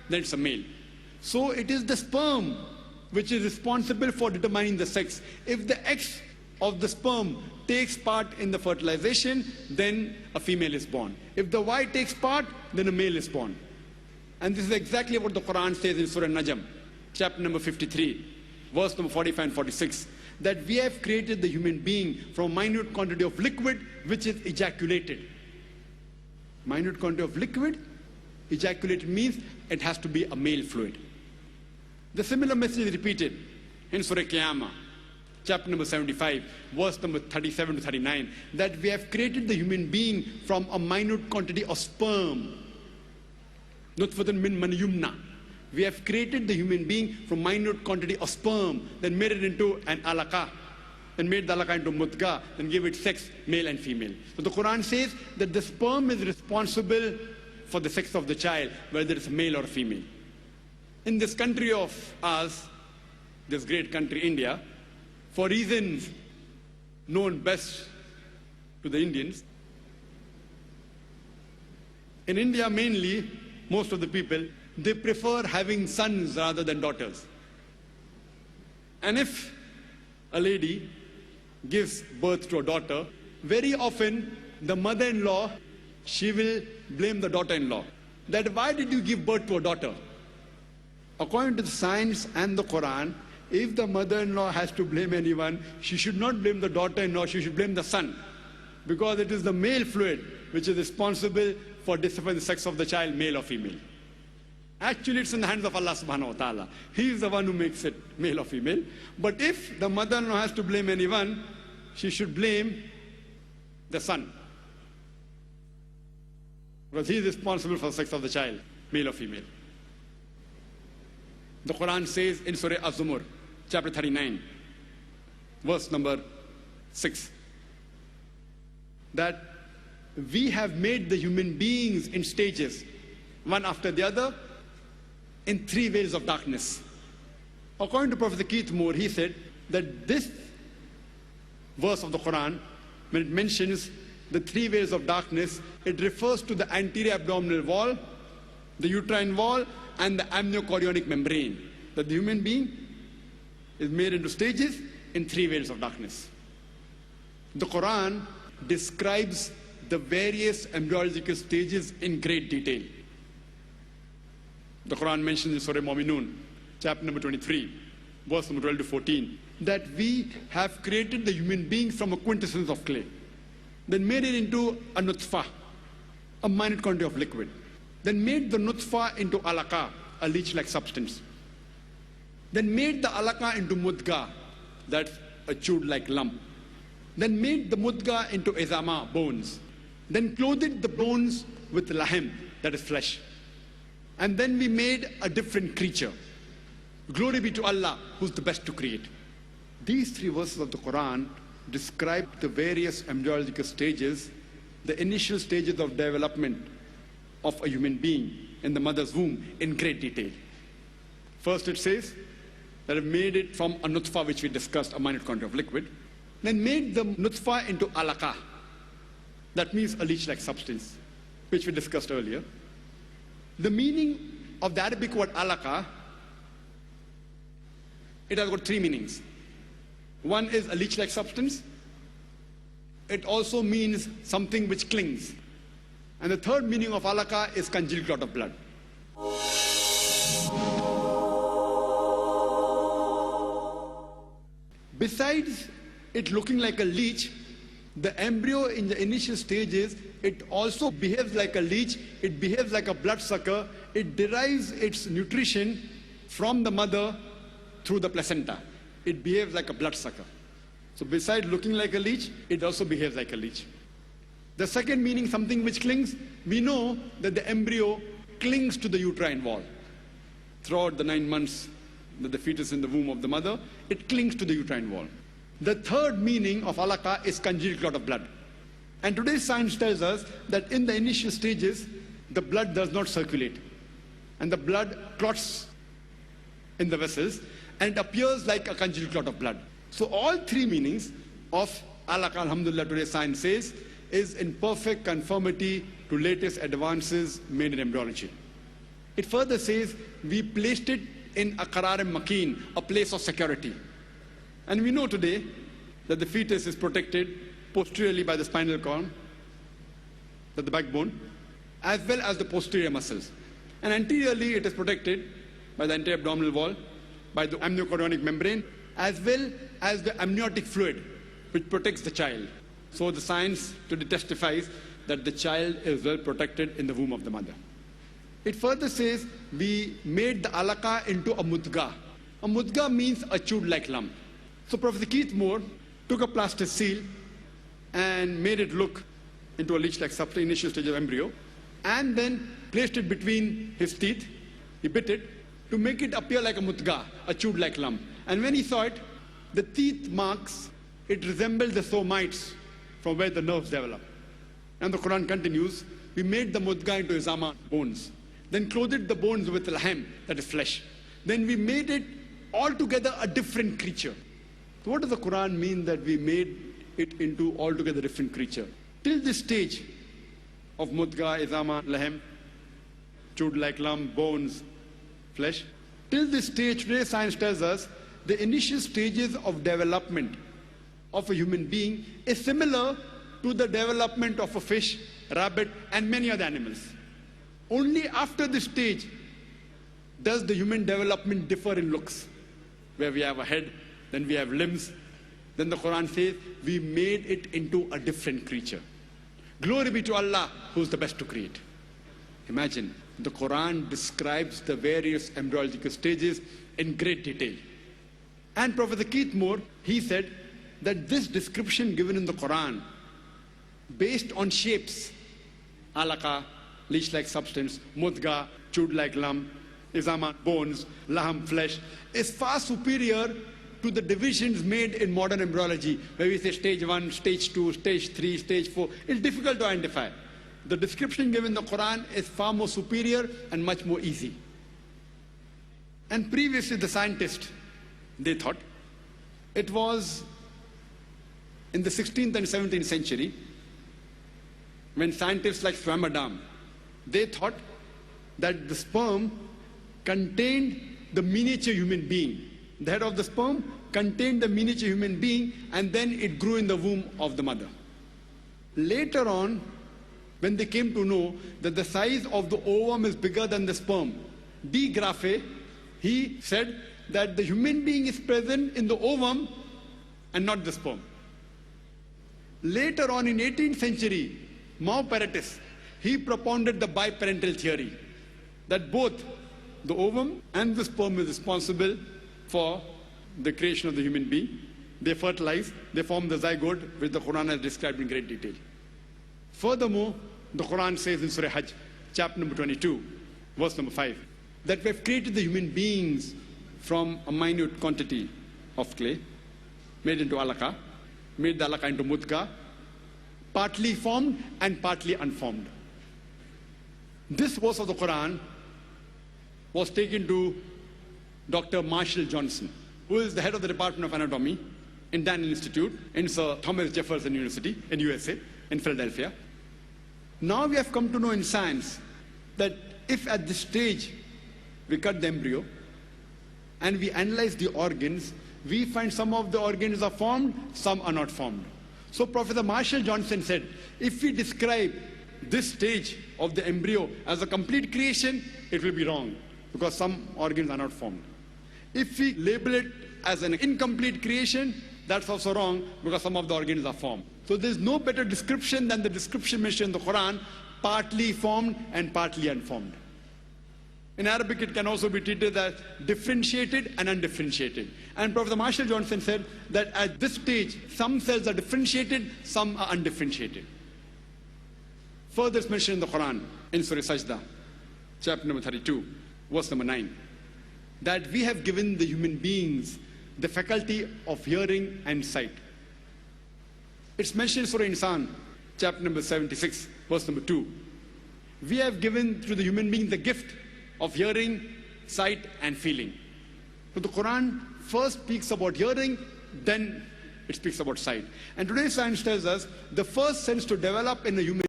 then it's a male. So it is the sperm which is responsible for determining the sex. If the eggs of the sperm takes part in the fertilization, then a female is born. If the Y takes part, then a male is born. And this is exactly what the Quran says in Surah Najm, chapter number 53, verse number 45 and 46, that we have created the human being from a minute quantity of liquid which is ejaculated. Minute quantity of liquid, ejaculated means it has to be a male fluid. The similar message is repeated in Surah Qiyamah, chapter number 75, verse number 37 to 39, that we have created the human being from a minute quantity of sperm. Nutfatun min man yumna. We have created the human being from minute quantity of sperm, then made it into an alaqa, then made the alaqa into mudga, then gave it sex, male and female. So the Quran says that the sperm is responsible for the sex of the child, whether it's male or female. In this country of ours, this great country, India, for reasons known best to the Indians, in India mainly, most of the people, they prefer having sons rather than daughters. And if a lady gives birth to a daughter, very often the mother-in-law, she will blame the daughter-in-law. That why did you give birth to a daughter? According to the science and the Quran, if the mother-in-law has to blame anyone, she should not blame the daughter-in-law, she should blame the son. Because it is the male fluid which is responsible for deciding the sex of the child, male or female. Actually, it's in the hands of Allah subhanahu wa ta'ala. He is the one who makes it male or female. But if the mother-in-law has to blame anyone, she should blame the son. Because he is responsible for the sex of the child, male or female. The Quran says in Surah Az-Zumur, chapter 39, verse number 6, that we have made the human beings in stages, one after the other, in three veils of darkness. According to Professor Keith Moore, he said that this verse of the Quran, when it mentions the three veils of darkness, it refers to the anterior abdominal wall, the uterine wall, and the amniochorionic membrane. That the human being is made into stages in three veils of darkness. The Quran describes the various embryological stages in great detail. The Quran mentions in Surah Mu'minun, chapter number 23, verse number 12 to 14, that we have created the human being from a quintessence of clay, then made it into a nutfah, a minute quantity of liquid, then made the nutfah into alaqa, a leech-like substance, then made the alaqa into mudga, that's a chewed-like lump, then made the mudga into izama, bones, then clothed the bones with lahm, that is flesh. And then we made a different creature. Glory be to Allah, who's the best to create. These three verses of the Quran describe the various embryological stages, the initial stages of development of a human being in the mother's womb in great detail. First it says that it made it from a nutfah, which we discussed, a minute quantity of liquid, then made the nutfah into alaqa. That means a leech-like substance, which we discussed earlier. The meaning of the Arabic word alaqa, it has got three meanings. One is a leech-like substance. It also means something which clings. And the third meaning of alaqa is congealed clot of blood. Besides it looking like a leech, the embryo in the initial stages, it also behaves like a leech, it behaves like a bloodsucker, it derives its nutrition from the mother through the placenta. It behaves like a bloodsucker. So besides looking like a leech, it also behaves like a leech. The second meaning, something which clings, we know that the embryo clings to the uterine wall. Throughout the 9 months that the fetus is in the womb of the mother, it clings to the uterine wall. The third meaning of alaqa is congealed clot of blood. And today's science tells us that in the initial stages, the blood does not circulate. And the blood clots in the vessels, and it appears like a congealed clot of blood. So all three meanings of alaqa, alhamdulillah, today's science says, is in perfect conformity to latest advances made in embryology. It further says, we placed it in a qararim makin, a place of security. And we know today that the fetus is protected posteriorly by the spinal column, the backbone, as well as the posterior muscles. And anteriorly it is protected by the anterior abdominal wall, by the amniochorionic membrane, as well as the amniotic fluid, which protects the child. So the science today testifies that the child is well protected in the womb of the mother. It further says, we made the alaqa into a mudga. A mudga means a chewed-like lump. So Professor Keith Moore took a plasticine and made it look into a leech-like substance, initial stage of embryo, and then placed it between his teeth. He bit it to make it appear like a mudga, a chewed-like lump. And when he saw it, the teeth marks, it resembled the somites from where the nerves develop. And the Quran continues, we made the mudga into izama, bones, then clothed the bones with lahm, that is flesh. Then we made it altogether a different creature. So what does the Quran mean that we made it into altogether different creature? Till this stage of mudga, izama, lahm, chewed-like lump, bones, flesh, till this stage, today science tells us the initial stages of development of a human being is similar to the development of a fish, rabbit, and many other animals. Only after this stage does the human development differ in looks, where we have a head, then we have limbs. Then the Quran says, we made it into a different creature. Glory be to Allah, who is the best to create. Imagine, the Quran describes the various embryological stages in great detail. And Professor Keith Moore, he said that this description given in the Quran, based on shapes, alaqa, leech-like substance, mudga, chewed-like lump, izama, bones, laham, flesh, is far superior to the divisions made in modern embryology, where we say stage 1, stage 2, stage 3, stage 4. It's difficult to identify. The description given in the Quran is far more superior and much more easy. And previously the scientists, they thought it was in the 16th and 17th century when scientists like Swammerdam, they thought that the sperm contained the miniature human being. The head of the sperm contained the miniature human being, and then it grew in the womb of the mother. Later on, when they came to know that the size of the ovum is bigger than the sperm, De Graaf, he said that the human being is present in the ovum and not the sperm. Later on in 18th century, Maupertuis, he propounded the biparental theory, that both the ovum and the sperm is responsible for the creation of the human being. They fertilize, they form the zygote, which the Quran has described in great detail. Furthermore, the Quran says in Surah Hajj, chapter number 22, verse number 5, that we have created the human beings from a minute quantity of clay, made into alaqa, made the alaqa into mudga, partly formed and partly unformed. This verse of the Quran was taken to Dr. Marshall Johnson, who is the head of the Department of Anatomy in Daniel Institute in Sir Thomas Jefferson University in USA, in Philadelphia. Now we have come to know in science that if at this stage we cut the embryo and we analyze the organs, we find some of the organs are formed, some are not formed. So Professor Marshall Johnson said, if we describe this stage of the embryo as a complete creation, it will be wrong, because some organs are not formed. If we label it as an incomplete creation, that's also wrong, because some of the organs are formed. So there's no better description than the description mentioned in the Quran, partly formed and partly unformed. In Arabic, it can also be treated as differentiated and undifferentiated. And Professor Marshall Johnson said that at this stage, some cells are differentiated, some are undifferentiated. Further, it's mentioned in the Quran, in Surah Sajda, chapter number 32, verse number 9, that we have given the human beings the faculty of hearing and sight. It's mentioned in Surah Insan, chapter number 76, verse number 2. We have given to the human being the gift of hearing, sight, and feeling. So the Quran first speaks about hearing, then it speaks about sight. And today's science tells us the first sense to develop in a human